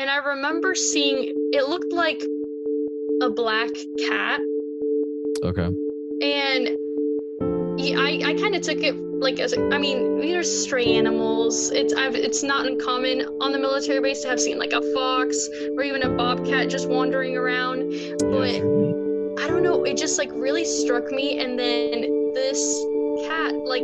and I remember seeing, it looked like a black cat. Okay. And I kind of took it like as, I mean, these are stray animals. It's not uncommon on the military base to have seen like a fox or even a bobcat just wandering around. But I don't know, it just like really struck me. And then this cat like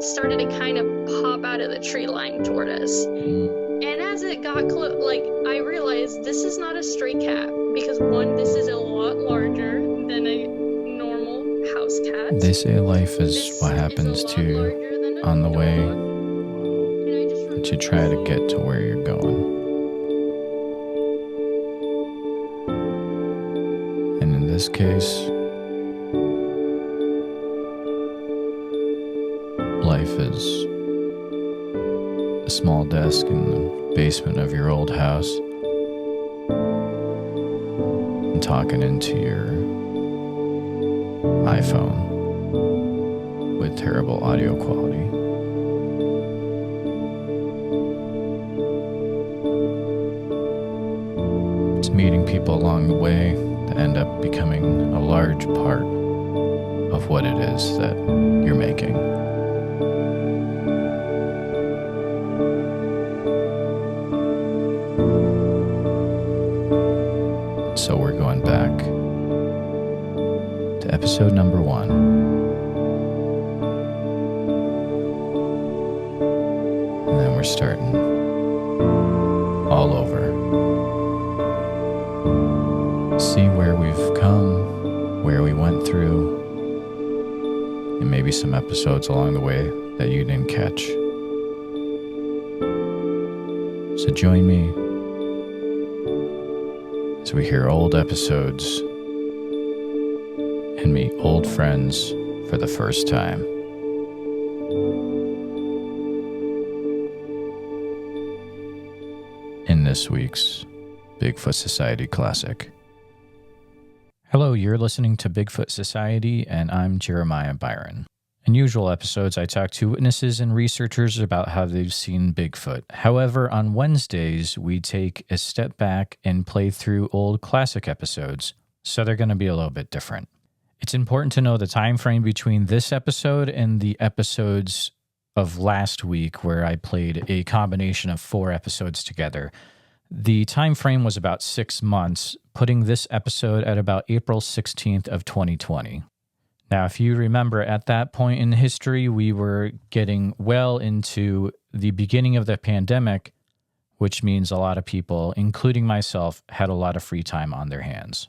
started to kind of pop out of the tree line toward us. And as it got close, like I realized this is not a stray cat, because one, this is a lot larger than a normal house cat. They say life is what happens to you on the way that you try to get to where you're going. And in this case, life is a small desk in the basement of your old house and talking into your iPhone with terrible audio quality. It's meeting people along the way that end up becoming a large part of what it is that you're making. So we're going back to episode number 1. And then we're starting all over. See where we've come, where we went through, and maybe some episodes along the way that you didn't catch. So join me as we hear old episodes and meet old friends for the first time. In this week's Bigfoot Society Classic. Hello, you're listening to Bigfoot Society, and I'm Jeremiah Byron. In usual episodes, I talk to witnesses and researchers about how they've seen Bigfoot. However, on Wednesdays, we take a step back and play through old classic episodes, so they're going to be a little bit different. It's important to know the time frame between this episode and the episodes of last week, where I played a combination of 4 episodes together. The time frame was about 6 months, putting this episode at about April 16th of 2020. Now, if you remember, at that point in history, we were getting well into the beginning of the pandemic, which means a lot of people, including myself, had a lot of free time on their hands.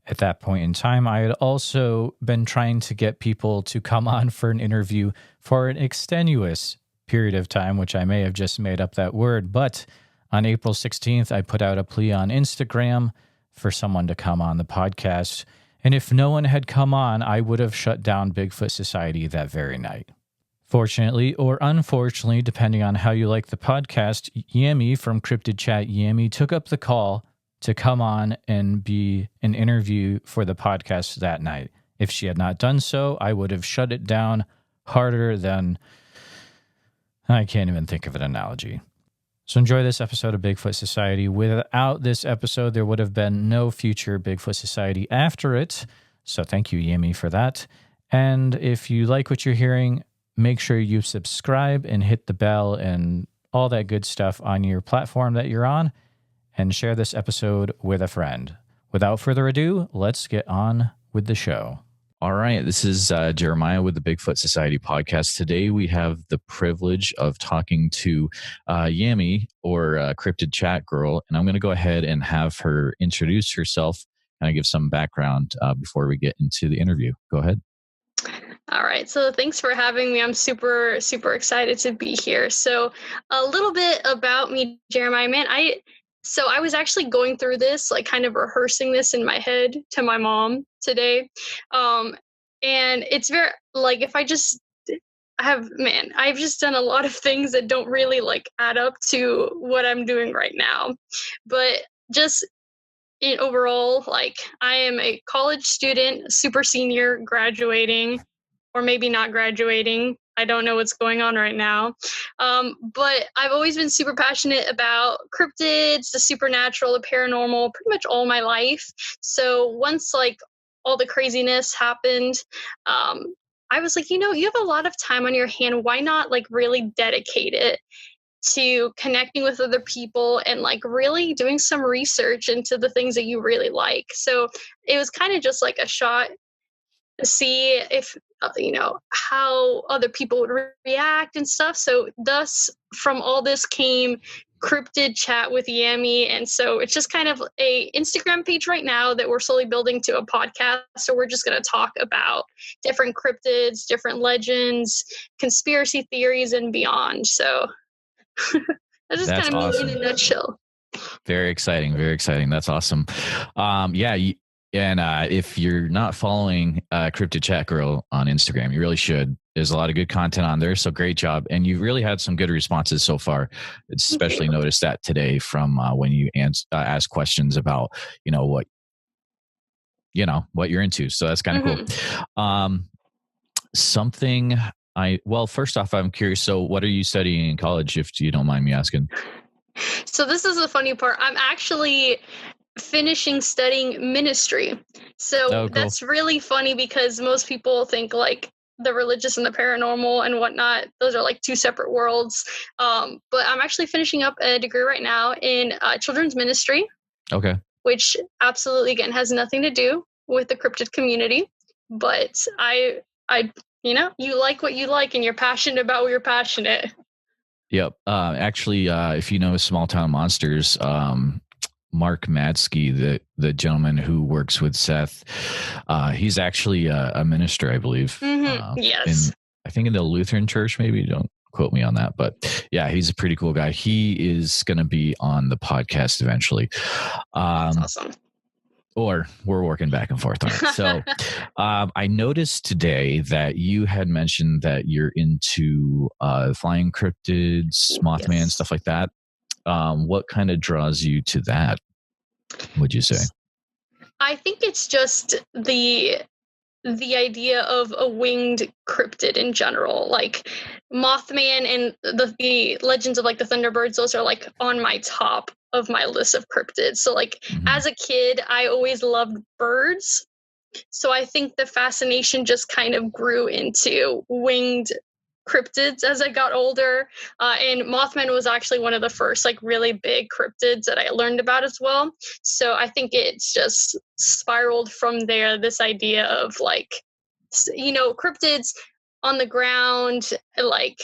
At that point in time, I had also been trying to get people to come on for an interview for an extenuous period of time, which I may have just made up that word. But on April 16th, I put out a plea on Instagram for someone to come on the podcast. And if no one had come on, I would have shut down Bigfoot Society that very night. Fortunately, or unfortunately, depending on how you like the podcast, Yami from Cryptid Chat, Yami took up the call to come on and be an interview for the podcast that night. If she had not done so, I would have shut it down harder than... I can't even think of an analogy. So enjoy this episode of Bigfoot Society. Without this episode, there would have been no future Bigfoot Society after it. So thank you, Yami, for that. And if you like what you're hearing, make sure you subscribe and hit the bell and all that good stuff on your platform that you're on, and share this episode with a friend. Without further ado, let's get on with the show. All right, this is Jeremiah with the Bigfoot Society podcast. Today we have the privilege of talking to Yami, or Cryptid Chat Girl, and I'm going to go ahead and have her introduce herself and give some background before we get into the interview. Go ahead. All right, so thanks for having me. I'm super, super excited to be here. So a little bit about me, Jeremiah. Man, I was actually going through this, like kind of rehearsing this in my head to my mom today. And it's very, like, if I've just done a lot of things that don't really like add up to what I'm doing right now. But just in overall, like, I am a college student, super senior, graduating, or maybe not graduating. I don't know what's going on right now. But I've always been super passionate about cryptids, the supernatural, the paranormal, pretty much all my life. So once like all the craziness happened, I was like, you know, you have a lot of time on your hand. Why not like really dedicate it to connecting with other people and like really doing some research into the things that you really like? So it was kind of just like a shot to see if you know how other people would react and stuff. So thus from all this came Cryptid Chat with Yami, and so it's just kind of a Instagram page right now that we're slowly building to a podcast. So we're just going to talk about different cryptids, different legends, conspiracy theories, and beyond. So that's just That's kind of awesome. me in a nutshell. Very exciting. Very exciting. That's awesome. And if you're not following Cryptid Chat Girl on Instagram, you really should. There's a lot of good content on there. So great job. And you've really had some good responses so far. Especially noticed that today from when you ask questions about, what you're into. So that's kind of cool. First off, I'm curious. So what are you studying in college, if you don't mind me asking? So this is the funny part. I'm actually finishing studying ministry. So cool. That's really funny because most people think like the religious and the paranormal and whatnot, those are like two separate worlds. But I'm actually finishing up a degree right now in children's ministry. Okay. Which absolutely, again, has nothing to do with the cryptid community. But I, you like what you like and you're passionate about what you're passionate. Yep. Actually, if you know Small Town Monsters, Mark Madsky, the gentleman who works with Seth, he's actually a minister, I believe. Yes. I think in the Lutheran church, maybe. Don't quote me on that. But yeah, he's a pretty cool guy. He is going to be on the podcast eventually. That's awesome. Or we're working back and forth on it. So I noticed today that you had mentioned that you're into flying cryptids, Mothman, stuff like that. What kind of draws you to that, would you say? I think it's just the idea of a winged cryptid in general. Like Mothman and the legends of like the Thunderbirds, those are like on my top of my list of cryptids. So like as a kid, I always loved birds. So I think the fascination just kind of grew into winged cryptids as I got older. And Mothman was actually one of the first like really big cryptids that I learned about as well. So I think it's just spiraled from there, this idea of like, cryptids on the ground, like,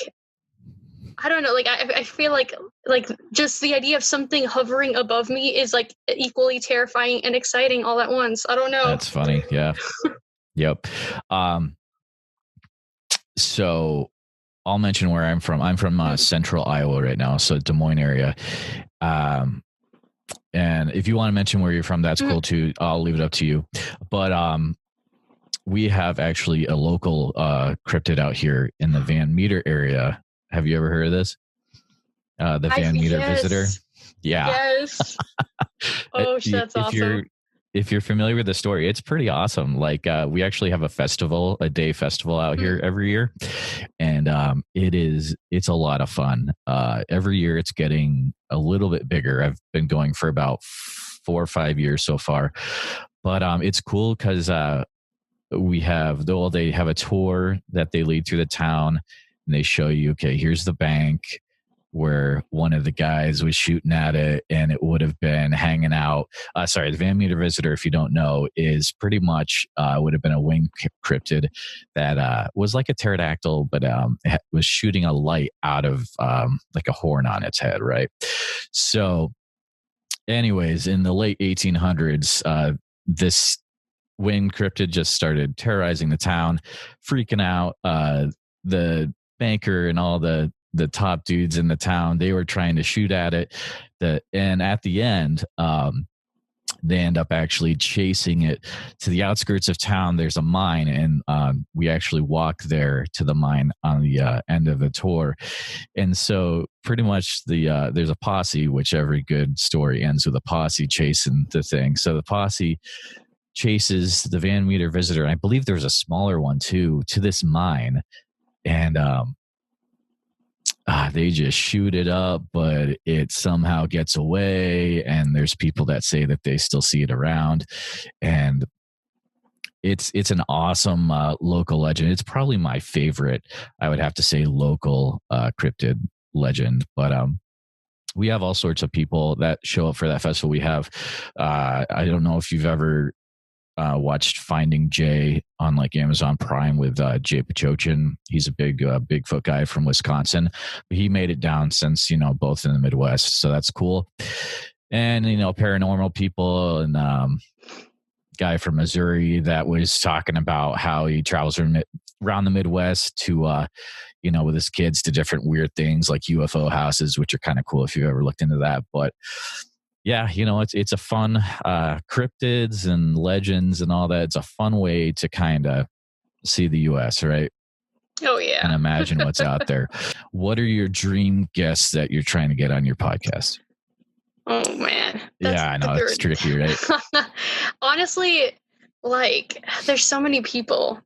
I don't know, like I feel like just the idea of something hovering above me is like equally terrifying and exciting all at once. I don't know. That's funny. Yeah. Yep. So I'll mention where I'm from. I'm from central Iowa right now, so Des Moines area. And if you want to mention where you're from, that's cool too. I'll leave it up to you. But we have actually a local cryptid out here in the Van Meter area. Have you ever heard of this? The Van Meter visitor? Yeah. Yes. Oh, that's awesome. If you're familiar with the story, it's pretty awesome. Like we actually have a day festival out here every year. And it's a lot of fun. Every year it's getting a little bit bigger. I've been going for about 4 or 5 years so far. But it's cool because they have a tour that they lead through the town and they show you, okay, here's the bank where one of the guys was shooting at it and it would have been hanging out. The Van Meter visitor, if you don't know, is pretty much would have been a winged cryptid that was like a pterodactyl, but was shooting a light out of like a horn on its head, right? So anyways, in the late 1800s, this winged cryptid just started terrorizing the town, freaking out the banker and all the top dudes in the town. They were trying to shoot at it. And at the end, they end up actually chasing it to the outskirts of town. There's a mine, and we actually walk there to the mine on the end of the tour. And so pretty much there's a posse, which every good story ends with a posse chasing the thing. So the posse chases the Van Meter visitor. I believe there's a smaller one too, to this mine. and they just shoot it up, but it somehow gets away, and there's people that say that they still see it around, and it's an awesome local legend. It's probably my favorite, I would have to say, local cryptid legend. But we have all sorts of people that show up for that festival. We have I don't know if you've ever watched Finding Jay on like Amazon Prime with Jay Pachochin. He's a big Bigfoot guy from Wisconsin. He made it down since, both in the Midwest. So that's cool. And, paranormal people, and guy from Missouri that was talking about how he travels around the Midwest to, with his kids to different weird things like UFO houses, which are kind of cool if you've ever looked into that. But yeah, it's a fun cryptids and legends and all that. It's a fun way to kind of see the U.S., right? Oh, yeah. And imagine what's out there. What are your dream guests that you're trying to get on your podcast? Oh, man. Yeah, I know. It's tricky, right? Honestly, there's so many people.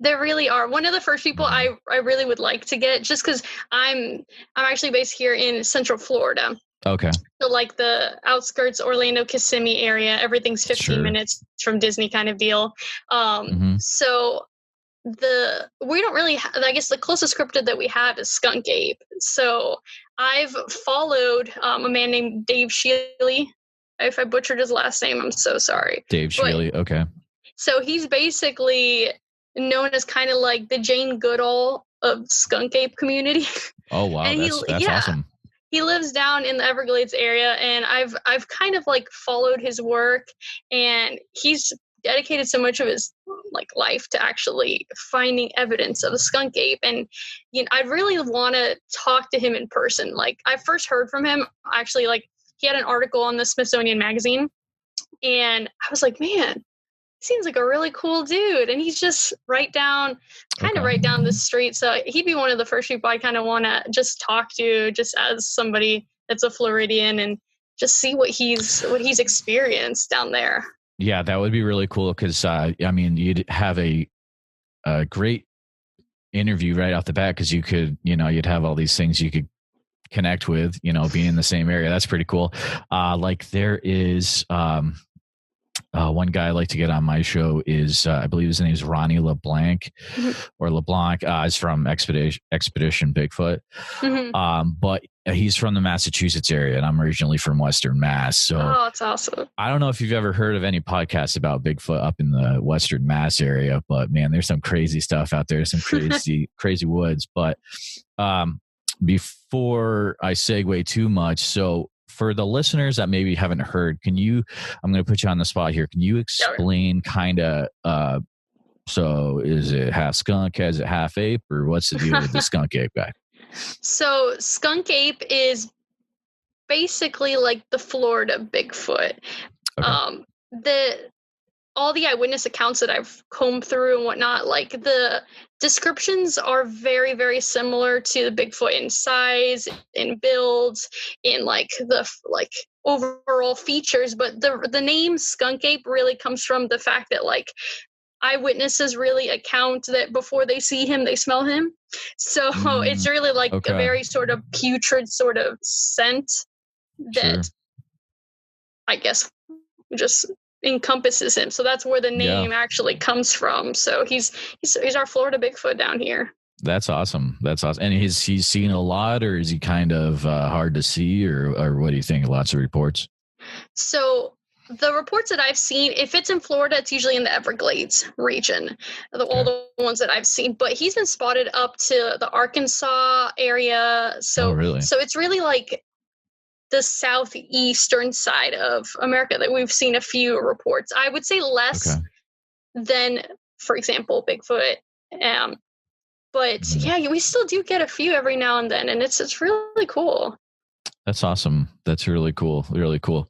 There really are. One of the first people I really would like to get, just because I'm actually based here in Central Florida. Okay. So the outskirts, Orlando, Kissimmee area, everything's 15 minutes from Disney kind of deal. So we don't really I guess the closest cryptid that we have is skunk ape. So I've followed a man named Dave Shealy. If I butchered his last name, I'm so sorry. Dave Shealy, okay. So he's basically known as kind of like the Jane Goodall of skunk ape community. Oh wow, and that's awesome. He lives down in the Everglades area, and I've kind of followed his work, and he's dedicated so much of his life to actually finding evidence of a skunk ape. And I really want to talk to him in person. I first heard from him actually, he had an article on the Smithsonian magazine, and I was like, man, seems like a really cool dude, and he's just right down the street. So he'd be one of the first people I kind of want to just talk to, just as somebody that's a Floridian, and just see what he's experienced down there. Yeah, that would be really cool, because you'd have a great interview right off the bat, because you could, you'd have all these things you could connect with, being in the same area. That's pretty cool. There is one guy I like to get on my show is I believe his name is Ronnie LeBlanc, or LeBlanc. He's from Expedition Bigfoot, but he's from the Massachusetts area, and I'm originally from Western Mass. So that's awesome. I don't know if you've ever heard of any podcasts about Bigfoot up in the Western Mass area, but man, there's some crazy stuff out there, some crazy woods. But before I segue too much, so for the listeners that maybe haven't heard, I'm going to put you on the spot here. Can you explain so is it half skunk? Is it half ape? Or what's the deal with the skunk ape guy? So skunk ape is basically like the Florida Bigfoot. Okay. All the eyewitness accounts that I've combed through and whatnot, the descriptions are very, very similar to the Bigfoot in size, in builds, in the overall features. But the name skunk ape really comes from the fact that eyewitnesses really account that before they see him, they smell him. So it's really a very sort of putrid sort of scent that I guess just encompasses him. So that's where the name actually comes from. So he's our Florida Bigfoot down here. That's awesome. And he's seen a lot, or is he kind of hard to see, or what do you think? Lots of reports. So the reports that I've seen, if it's in Florida, it's usually in the Everglades region, all the ones that I've seen. But he's been spotted up to the Arkansas area. So, really? So it's really the southeastern side of America that we've seen a few reports. I would say less than, for example, Bigfoot. But we still do get a few every now and then, and it's really cool. That's awesome. That's really cool. Really cool.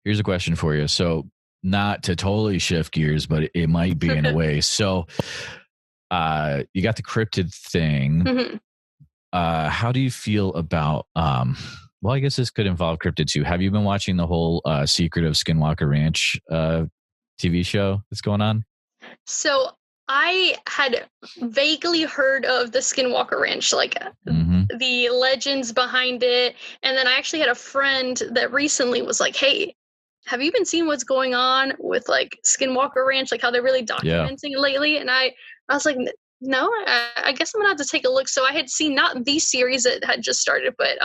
Here's a question for you. So, not to totally shift gears, but it might be in a way. So, you got the cryptid thing. How do you feel about well, I guess this could involve cryptid too. Have you been watching the whole Secret of Skinwalker Ranch TV show that's going on? So I had vaguely heard of the Skinwalker Ranch, like the legends behind it. And then I actually had a friend that recently was like, hey, have you been seeing what's going on with like Skinwalker Ranch, like how they're really documenting lately? And I was like, no, I guess I'm gonna have to take a look. So I had seen not the series that had just started, but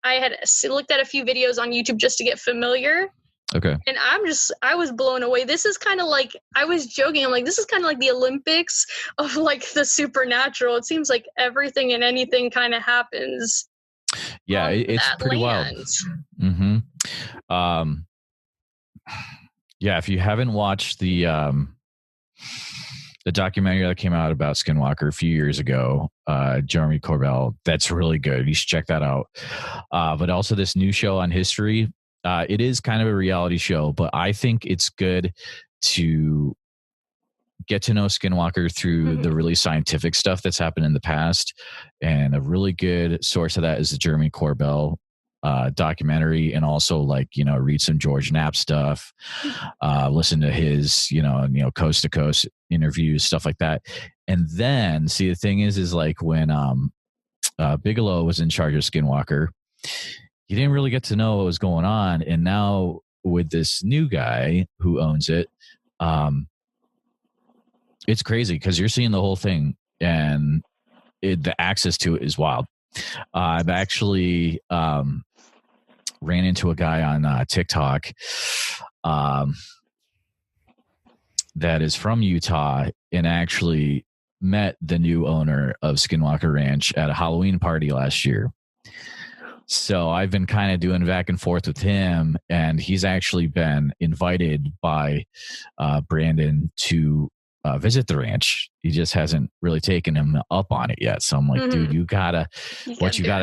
I had looked at a few videos on YouTube just to get familiar. Okay. And I was blown away. This is kind of like, I was joking. I'm like, this is kind of like the Olympics of like the supernatural. It seems like everything and anything kind of happens. Yeah, it's pretty wild. Yeah, if you haven't watched the documentary that came out about Skinwalker a few years ago, Jeremy Corbell, that's really good. You should check that out. But also this new show on history. It is kind of a reality show, but I think it's good to get to know Skinwalker through the really scientific stuff that's happened in the past. And a really good source of that is the Jeremy Corbell documentary, and also like, read some George Knapp stuff, listen to his, coast to coast interviews, stuff like that. And then see, the thing is like when Bigelow was in charge of Skinwalker, you didn't really get to know what was going on. And now with this new guy who owns it, it's crazy because you're seeing the whole thing, and the access to it is wild. I've actually ran into a guy on TikTok that is from Utah, and actually met the new owner of Skinwalker Ranch at a Halloween party last year. So I've been kind of doing back and forth with him, and he's actually been invited by Brandon to visit the ranch. He just hasn't really taken him up on it yet. So I'm like, dude, you gotta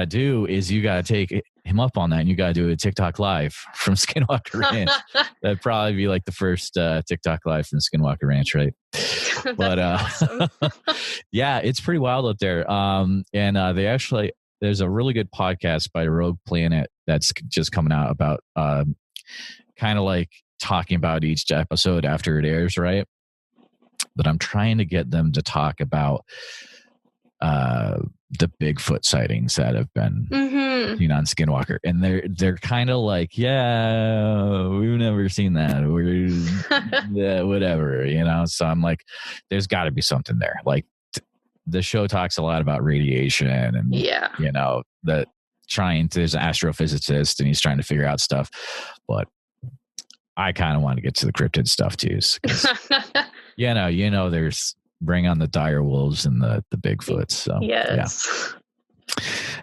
do is you gotta take him up on that, and you gotta do a TikTok live from Skinwalker Ranch. That'd probably be like the first TikTok live from Skinwalker Ranch, right? But awesome. Yeah, it's pretty wild up there. And they actually, there's a really good podcast by Rogue Planet that's just coming out about kind of like talking about each episode after it airs, right? But I'm trying to get them to talk about the Bigfoot sightings that have been seen on Skinwalker, and they're kind of like, yeah, we've never seen that. We're yeah, whatever, So I'm like, there's got to be something there. Like the show talks a lot about radiation, and that there's an astrophysicist, and he's trying to figure out stuff, but I kind of want to get to the cryptid stuff too. There's bring on the dire wolves and the Bigfoots. So yes.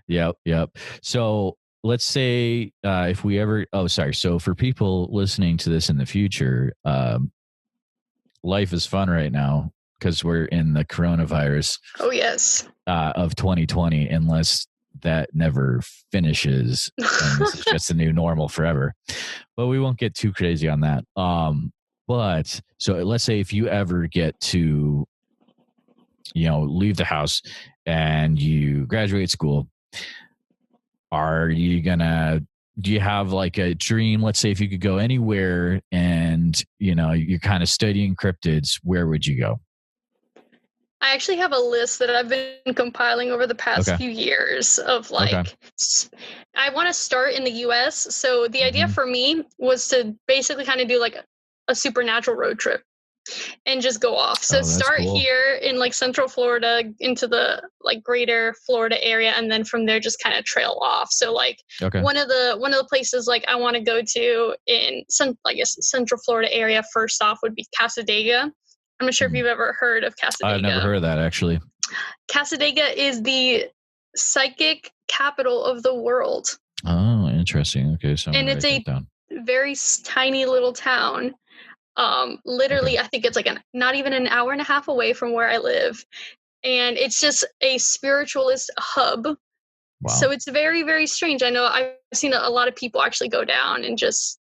Yeah. Yep. So let's say if we ever, so for people listening to this in the future, life is fun right now because we're in the coronavirus. Oh yes. Of 2020, unless that never finishes and this is just a new normal forever. But we won't get too crazy on that. But so let's say if you ever get to, leave the house and you graduate school, do you have like a dream? Let's say if you could go anywhere and, you're kind of studying cryptids, where would you go? I actually have a list that I've been compiling over the past few years of like, I want to start in the US. So the idea for me was to basically kind of do like a supernatural road trip and just go off. So start here in like Central Florida into the like greater Florida area, and then from there just kind of trail off. So like one of the places like I want to go to in Central Florida area first off would be Casadega. I'm not sure if you've ever heard of Casadega. I've never heard of that, actually. Casadega is the psychic capital of the world. Oh, interesting. Okay, so and it's a very tiny little town. Literally, I think it's like not even an hour and a half away from where I live. And it's just a spiritualist hub. Wow. So it's very, very strange. I know I've seen a lot of people actually go down and just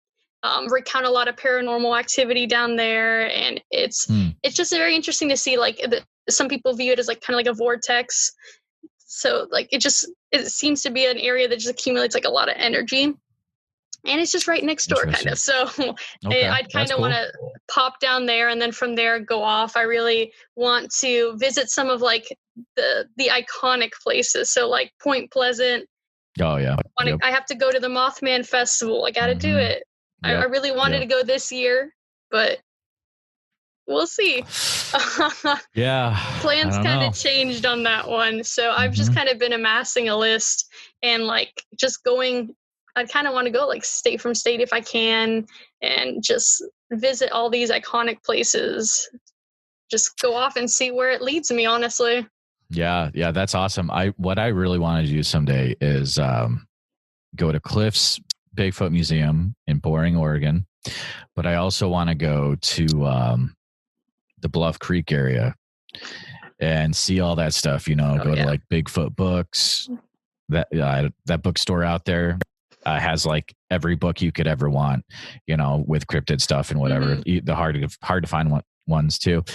recount a lot of paranormal activity down there. And it's just very interesting to see, like, some people view it as like kind of like a vortex. So like it seems to be an area that just accumulates like a lot of energy. and it's just right next door, kind of. So Okay, I'd kind of want to pop down there, and then from there go off. I really want to visit some of like the iconic places. So like Point Pleasant. Oh yeah. I have to go to the Mothman Festival. I got to do it. I really wanted to go this year, but we'll see. Yeah. Plans kind of changed on that one. So I've just kind of been amassing a list and like just going. I kind of want to go like state from state if I can and just visit all these iconic places. Just go off and see where it leads me, honestly. Yeah, that's awesome. What I really want to do someday is go to Cliff's Bigfoot Museum in Boring, Oregon, but I also want to go to the Bluff Creek area and see all that stuff. To like Bigfoot books. That bookstore out there has like every book you could ever want. With cryptid stuff and whatever. The hard to find ones too,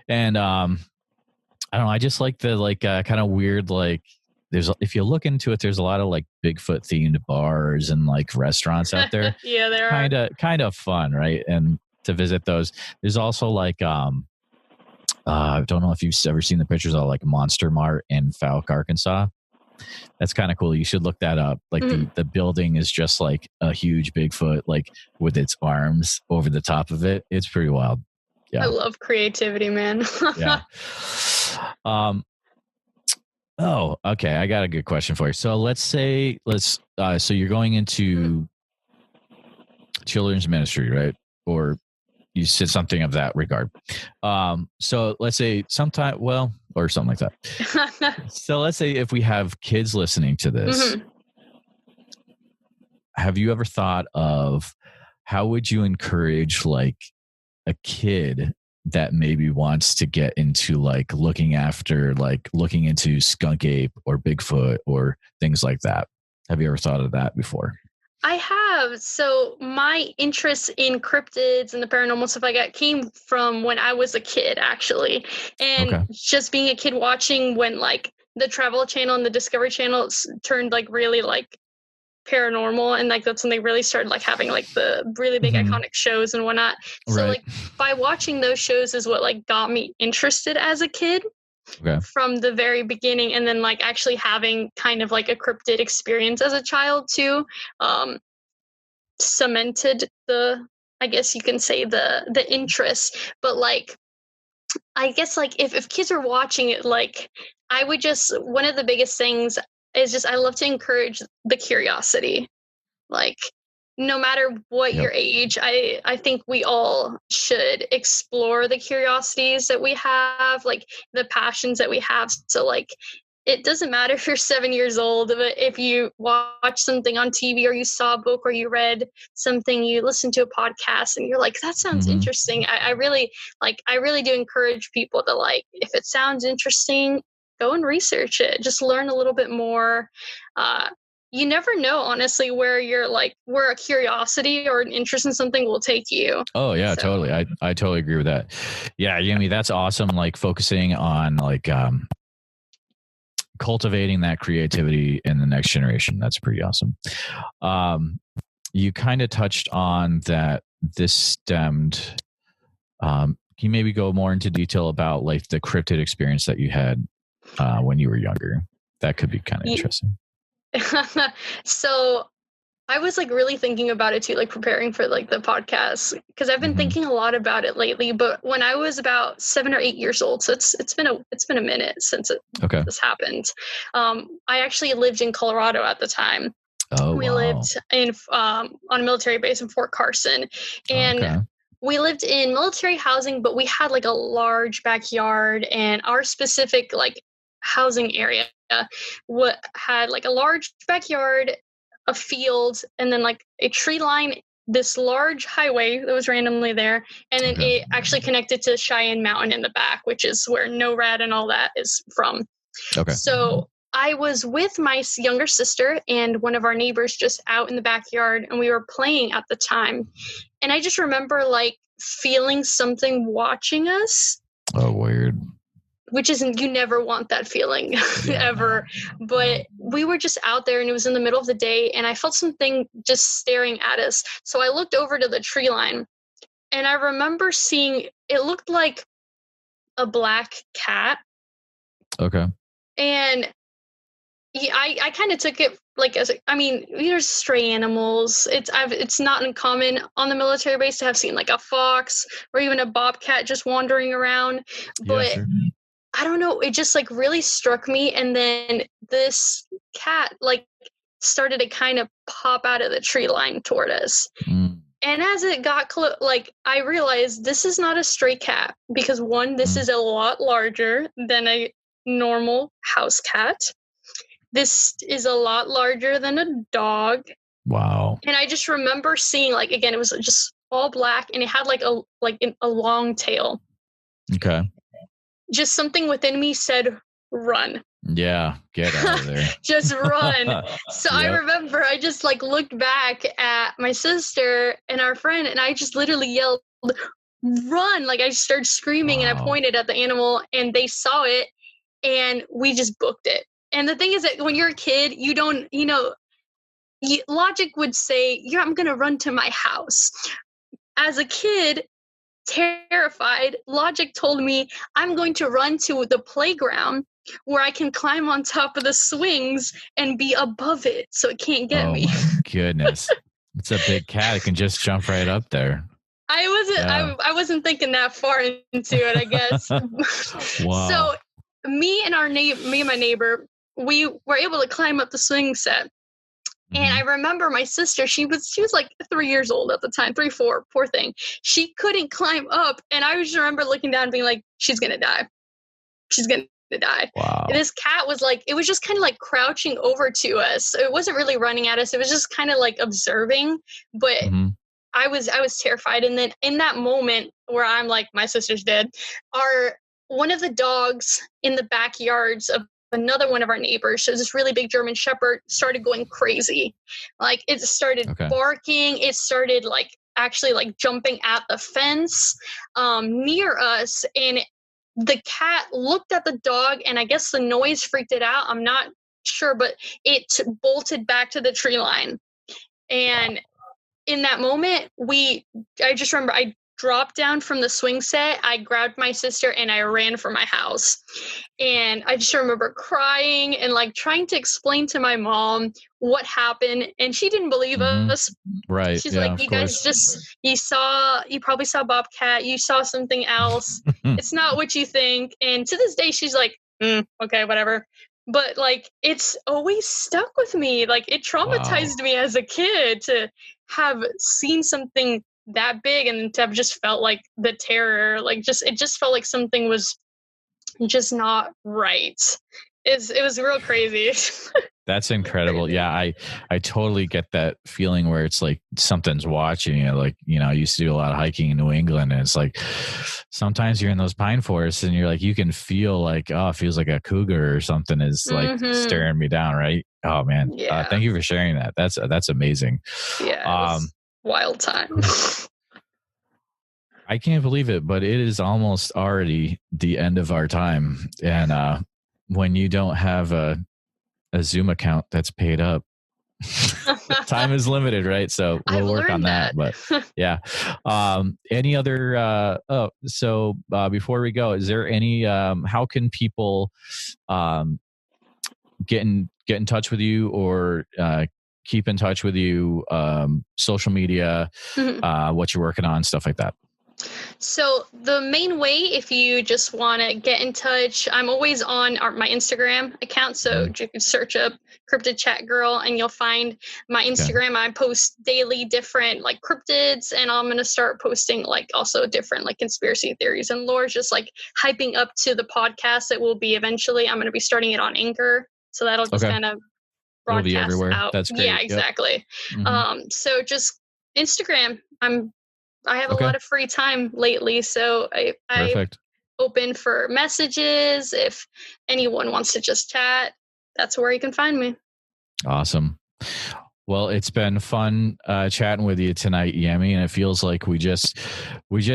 and I don't know. I just like the kind of weird if you look into it, there's a lot of like Bigfoot themed bars and like restaurants out there. Yeah, there are kind of fun, right? And to visit those, there's also like I don't know if you've ever seen the pictures of like Monster Mart in Fouke, Arkansas. That's kind of cool. You should look that up. Like the building is just like a huge Bigfoot, like with its arms over the top of it. It's pretty wild. Yeah. I love creativity, man. Yeah. Oh, okay. I got a good question for you. So so you're going into children's ministry, right? Or you said something of that regard. So let's say or something like that. So let's say if we have kids listening to this, have you ever thought of how would you encourage like a kid that maybe wants to get into like looking into skunk ape or Bigfoot or things like that? Have you ever thought of that before? I have. So my interest in cryptids and the paranormal stuff like that came from when I was a kid, actually. And just being a kid watching when like the Travel Channel and the Discovery Channel turned like really like paranormal, and like that's when they really started like having like the really big iconic shows and whatnot. So like by watching those shows is what like got me interested as a kid from the very beginning, and then like actually having kind of like a cryptid experience as a child too cemented I guess you can say the interest. But like I guess like if kids are watching it, like I would just, one of the biggest things is just I love to encourage the curiosity. Like no matter what your age, I think we all should explore the curiosities that we have, like the passions that we have. So like it doesn't matter if you're 7 years old, but if you watch something on TV or you saw a book or you read something, you listen to a podcast and you're like, that sounds interesting. I really do encourage people to like, if it sounds interesting, go and research it. Just learn a little bit more. You never know, honestly, where a curiosity or an interest in something will take you. Oh yeah, totally. I totally agree with that. Yeah, Yami, that's awesome. Like focusing on like cultivating that creativity in the next generation. That's pretty awesome. You kind of touched on that. This stemmed. Can you maybe go more into detail about like the cryptid experience that you had when you were younger? That could be kind of interesting. So I was like really thinking about it too, like preparing for like the podcast, because I've been thinking a lot about it lately. But when I was about 7 or 8 years old, so it's been a minute since this happened. I actually lived in Colorado at the time. We lived in on a military base in Fort Carson, and we lived in military housing, but we had like a large backyard, and our specific like housing area had like a large backyard, a field, and then like a tree line, this large highway that was randomly there, and then it actually connected to Cheyenne Mountain in the back, which is where NORAD and all that is from. So I was with my younger sister and one of our neighbors just out in the backyard, and we were playing at the time, and I just remember like feeling something watching us. Oh, weird. which isn't, you never want that feeling ever. No. But we were just out there and it was in the middle of the day and I felt something just staring at us. So I looked over to the tree line and I remember seeing, it looked like a black cat. Okay. And I kind of took it like as there's stray animals. It's not uncommon on the military base to have seen like a fox or even a bobcat just wandering around. But sure. I don't know, it just like really struck me. And then this cat like started to kind of pop out of the tree line toward us. And as it got close, like I realized this is not a stray cat because one, this is a lot larger than a normal house cat. This is a lot larger than a dog. Wow. And I just remember seeing, like, again, it was just all black and it had like a long tail. Okay. Just something within me said, run. Yeah, get out of there. Just run. So I remember I just like looked back at my sister and our friend and I just literally yelled, run. Like I started screaming and I pointed at the animal and they saw it and we just booked it. And the thing is that when you're a kid, you don't, logic would say, I'm going to run to my house. As a kid, terrified, logic told me I'm going to run to the playground where I can climb on top of the swings and be above it so it can't get me. Oh my goodness. It's a big cat. It can just jump right up there. I wasn't thinking that far into it, I guess. Wow. So me and my neighbor, we were able to climb up the swing set. And I remember my sister, she was like 3 years old at the time, 3, 4, poor thing. She couldn't climb up. And I just remember looking down and being like, she's going to die. She's going to die. Wow. And this cat was like, it was just kind of like crouching over to us. So it wasn't really running at us. It was just kind of like observing. But I was terrified. And then in that moment where I'm like, my sister's dead, one of the dogs in the backyards of another one of our neighbors, so this really big German Shepherd, started going crazy. Like it started barking. It started like actually like jumping at the fence near us. And the cat looked at the dog and I guess the noise freaked it out. I'm not sure, but it bolted back to the tree line. And in that moment, I just remember I dropped down from the swing set. I grabbed my sister and I ran for my house. And I just remember crying and like trying to explain to my mom what happened. And she didn't believe us. Right. She's like, you guys you probably saw Bobcat. You saw something else. It's not what you think. And to this day, she's like, okay, whatever. But like, it's always stuck with me. Like it traumatized me as a kid to have seen something that big and to have just felt like the terror, like it just felt like something was just not right. It was real crazy. That's incredible. Yeah, I totally get that feeling where it's like something's watching you. Like, I used to do a lot of hiking in New England and it's like sometimes you're in those pine forests and you're like, you can feel like, it feels like a cougar or something is like staring me down, right? Oh man. Yeah. Thank you for sharing that. That's amazing. Yeah. Wild time. I can't believe it, but it is almost already the end of our time. And when you don't have a Zoom account that's paid up, time is limited, right? So we'll work on that. But yeah. Any other before we go, is there any how can people get in touch with you or keep in touch with you, social media, what you're working on, stuff like that? So the main way, if you just want to get in touch, I'm always on my Instagram account. So you can search up Cryptid Chat Girl and you'll find my Instagram. Okay. I post daily different like cryptids, and I'm going to start posting like also different like conspiracy theories and lore, just like hyping up to the podcast that will be eventually. I'm going to be starting it on Anchor. So that'll just kind of broadcast everywhere. out. That's great. Yeah, exactly. Yep. So just Instagram. I have a lot of free time lately, so I'm open for messages. If anyone wants to just chat, that's where you can find me. Awesome. Well, it's been fun chatting with you tonight, Yami, and it feels like we just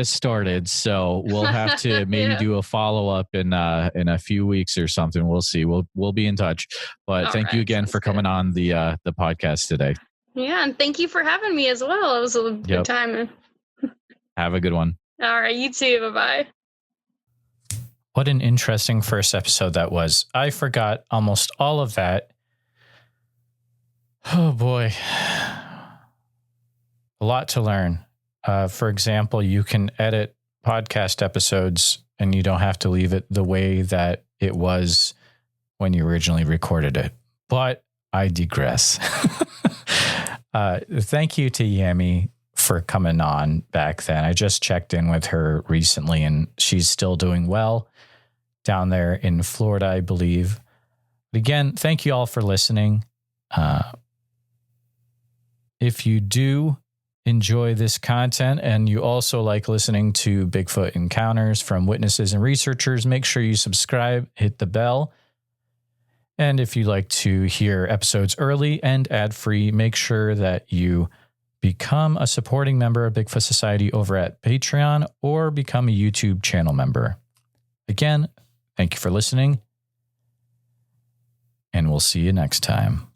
started. So we'll have to maybe do a follow up in a few weeks or something. We'll see. We'll be in touch. But thank you again for coming on the podcast today. Yeah, and thank you for having me as well. It was a good time. Have a good one. All right, you too. Bye-bye. What an interesting first episode that was. I forgot almost all of that. Oh boy. A lot to learn. For example, you can edit podcast episodes and you don't have to leave it the way that it was when you originally recorded it. But I digress. Thank you to Yami for coming on back then. I just checked in with her recently and she's still doing well down there in Florida, I believe. But again, thank you all for listening. If you do enjoy this content and you also like listening to Bigfoot encounters from witnesses and researchers, make sure you subscribe, hit the bell. And if you'd like to hear episodes early and ad-free, make sure that you become a supporting member of Bigfoot Society over at Patreon or become a YouTube channel member. Again, thank you for listening, and we'll see you next time.